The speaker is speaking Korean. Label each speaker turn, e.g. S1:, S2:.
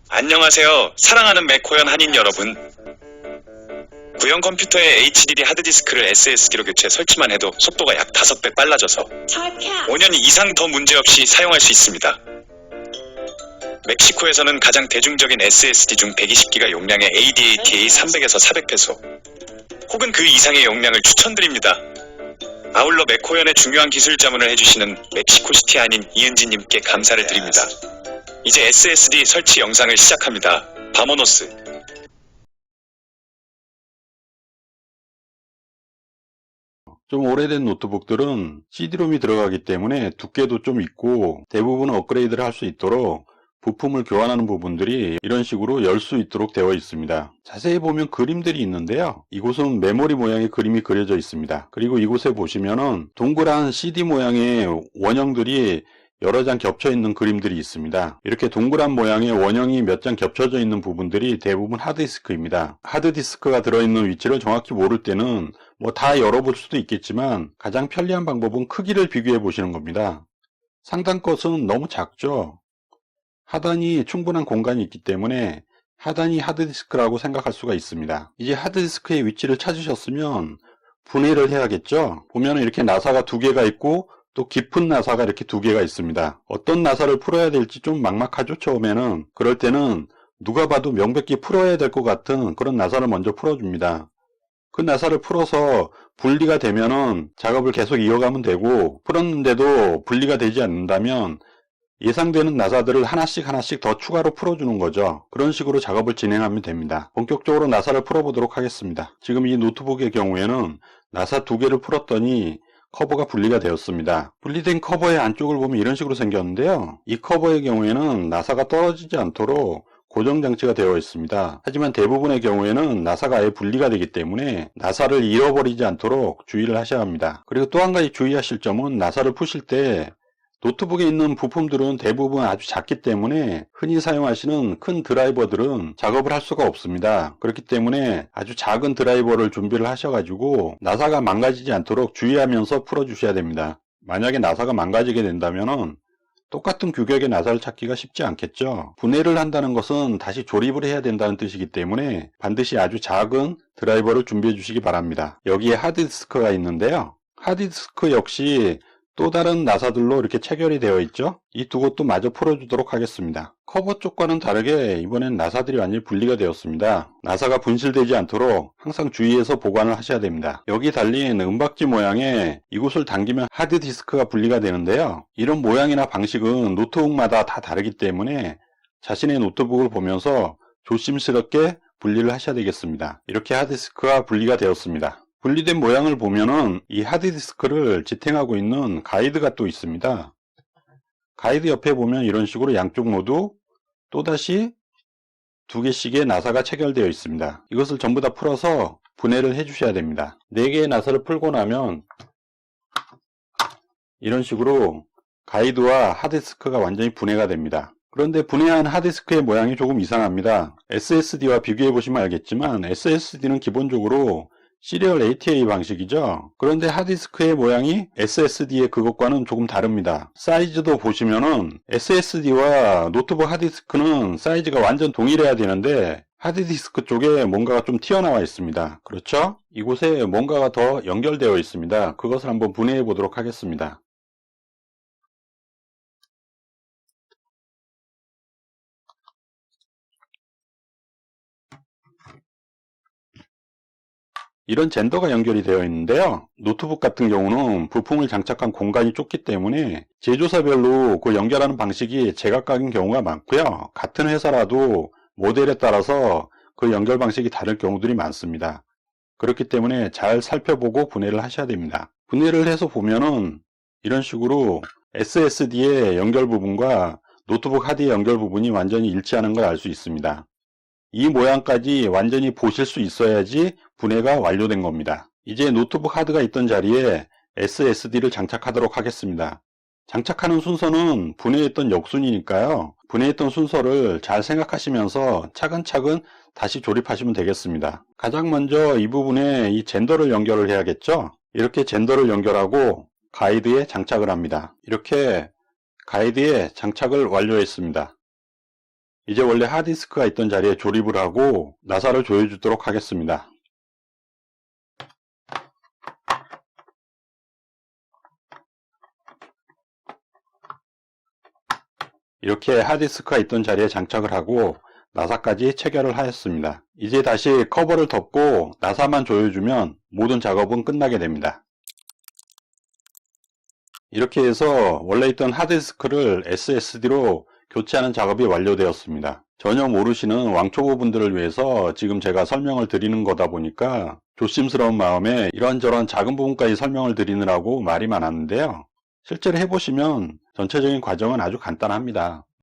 S1: 안녕하세요. 사랑하는 맥코연 한인 여러분. 구형 컴퓨터의 HDD 하드디스크를 SSD로 교체 설치만 해도 속도가 약 5배 빨라져서 5년 이상 더 문제없이 사용할 수 있습니다. 멕시코에서는 가장 대중적인 SSD 중 120기가 용량의 ADATA 300에서 400페소 혹은 그 이상의 용량을 추천드립니다. 아울러 맥코연의 중요한 기술 자문을 해주시는 멕시코시티 한인 이은지님께 감사를 드립니다. 이제 SSD 설치 영상을 시작합니다. 바모노스.
S2: 좀 오래된 노트북들은 CD롬이 들어가기 때문에 두께도 좀 있고 대부분 업그레이드를 할 수 있도록 부품을 교환하는 부분들이 이런 식으로 열 수 있도록 되어 있습니다. 자세히 보면 그림들이 있는데요. 이곳은 메모리 모양의 그림이 그려져 있습니다. 그리고 이곳에 보시면은 동그란 CD 모양의 원형들이 여러 장 겹쳐 있는 그림들이 있습니다. 이렇게 동그란 모양의 원형이 몇 장 겹쳐져 있는 부분들이 대부분 하드디스크입니다. 하드디스크가 들어있는 위치를 정확히 모를 때는 뭐 다 열어볼 수도 있겠지만 가장 편리한 방법은 크기를 비교해 보시는 겁니다. 상단 것은 너무 작죠. 하단이 충분한 공간이 있기 때문에 하단이 하드디스크라고 생각할 수가 있습니다. 이제 하드디스크의 위치를 찾으셨으면 분해를 해야겠죠. 보면 이렇게 나사가 두 개가 있고 또 깊은 나사가 이렇게 두 개가 있습니다. 어떤 나사를 풀어야 될지 좀 막막하죠, 처음에는. 그럴 때는 누가 봐도 명백히 풀어야 될 것 같은 그런 나사를 먼저 풀어줍니다. 그 나사를 풀어서 분리가 되면은 작업을 계속 이어가면 되고, 풀었는데도 분리가 되지 않는다면 예상되는 나사들을 하나씩 더 추가로 풀어주는 거죠. 그런 식으로 작업을 진행하면 됩니다. 본격적으로 나사를 풀어보도록 하겠습니다. 지금 이 노트북의 경우에는 나사 두 개를 풀었더니 커버가 분리가 되었습니다. 분리된 커버의 안쪽을 보면 이런 식으로 생겼는데요. 이 커버의 경우에는 나사가 떨어지지 않도록 고정장치가 되어 있습니다. 하지만 대부분의 경우에는 나사가 아예 분리가 되기 때문에 나사를 잃어버리지 않도록 주의를 하셔야 합니다. 그리고 또 한 가지 주의하실 점은 나사를 푸실 때 노트북에 있는 부품들은 대부분 아주 작기 때문에 흔히 사용하시는 큰 드라이버들은 작업을 할 수가 없습니다. 그렇기 때문에 아주 작은 드라이버를 준비를 하셔가지고 나사가 망가지지 않도록 주의하면서 풀어주셔야 됩니다. 만약에 나사가 망가지게 된다면 똑같은 규격의 나사를 찾기가 쉽지 않겠죠. 분해를 한다는 것은 다시 조립을 해야 된다는 뜻이기 때문에 반드시 아주 작은 드라이버를 준비해 주시기 바랍니다. 여기에 하드디스크가 있는데요. 하드디스크 역시 또 다른 나사들로 이렇게 체결이 되어 있죠. 이 두 곳도 마저 풀어주도록 하겠습니다. 커버 쪽과는 다르게 이번엔 나사들이 완전히 분리가 되었습니다. 나사가 분실되지 않도록 항상 주의해서 보관을 하셔야 됩니다. 여기 달린 은박지 모양의 이곳을 당기면 하드디스크가 분리가 되는데요. 이런 모양이나 방식은 노트북마다 다 다르기 때문에 자신의 노트북을 보면서 조심스럽게 분리를 하셔야 되겠습니다. 이렇게 하드디스크가 분리가 되었습니다. 분리된 모양을 보면은 이 하드디스크를 지탱하고 있는 가이드가 또 있습니다. 가이드 옆에 보면 이런 식으로 양쪽 모두 또다시 두 개씩의 나사가 체결되어 있습니다. 이것을 전부 다 풀어서 분해를 해 주셔야 됩니다. 4개의 나사를 풀고 나면 이런 식으로 가이드와 하드디스크가 완전히 분해가 됩니다. 그런데 분해한 하드디스크의 모양이 조금 이상합니다. SSD와 비교해 보시면 알겠지만 SSD는 기본적으로 시리얼 ATA 방식이죠. 그런데 하드디스크의 모양이 SSD의 그것과는 조금 다릅니다. 사이즈도 보시면은 SSD와 노트북 하드디스크는 사이즈가 완전 동일해야 되는데 하드디스크 쪽에 뭔가가 좀 튀어나와 있습니다. 그렇죠? 이곳에 뭔가가 더 연결되어 있습니다. 그것을 한번 분해해 보도록 하겠습니다. 이런 젠더가 연결이 되어 있는데요. 노트북 같은 경우는 부품을 장착한 공간이 좁기 때문에 제조사별로 그 연결하는 방식이 제각각인 경우가 많고요. 같은 회사라도 모델에 따라서 그 연결 방식이 다를 경우들이 많습니다. 그렇기 때문에 잘 살펴보고 분해를 하셔야 됩니다. 분해를 해서 보면은 이런 식으로 SSD의 연결 부분과 노트북 하드의 연결 부분이 완전히 일치하는 걸 알 수 있습니다. 이 모양까지 완전히 보실 수 있어야지 분해가 완료된 겁니다. 이제 노트북 하드가 있던 자리에 SSD를 장착하도록 하겠습니다. 장착하는 순서는 분해했던 역순이니까요. 분해했던 순서를 잘 생각하시면서 차근차근 다시 조립하시면 되겠습니다. 가장 먼저 이 부분에 이 젠더를 연결을 해야겠죠. 이렇게 젠더를 연결하고 가이드에 장착을 합니다. 이렇게 가이드에 장착을 완료했습니다. 이제 원래 하드디스크가 있던 자리에 조립을 하고 나사를 조여주도록 하겠습니다. 이렇게 하드디스크가 있던 자리에 장착을 하고 나사까지 체결을 하였습니다. 이제 다시 커버를 덮고 나사만 조여주면 모든 작업은 끝나게 됩니다. 이렇게 해서 원래 있던 하드디스크를 SSD로 교체하는 작업이 완료되었습니다. 전혀 모르시는 왕초보분들을 위해서 지금 제가 설명을 드리는 거다 보니까 조심스러운 마음에 이런저런 작은 부분까지 설명을 드리느라고 말이 많았는데요. 실제로 해보시면 전체적인 과정은 아주 간단합니다.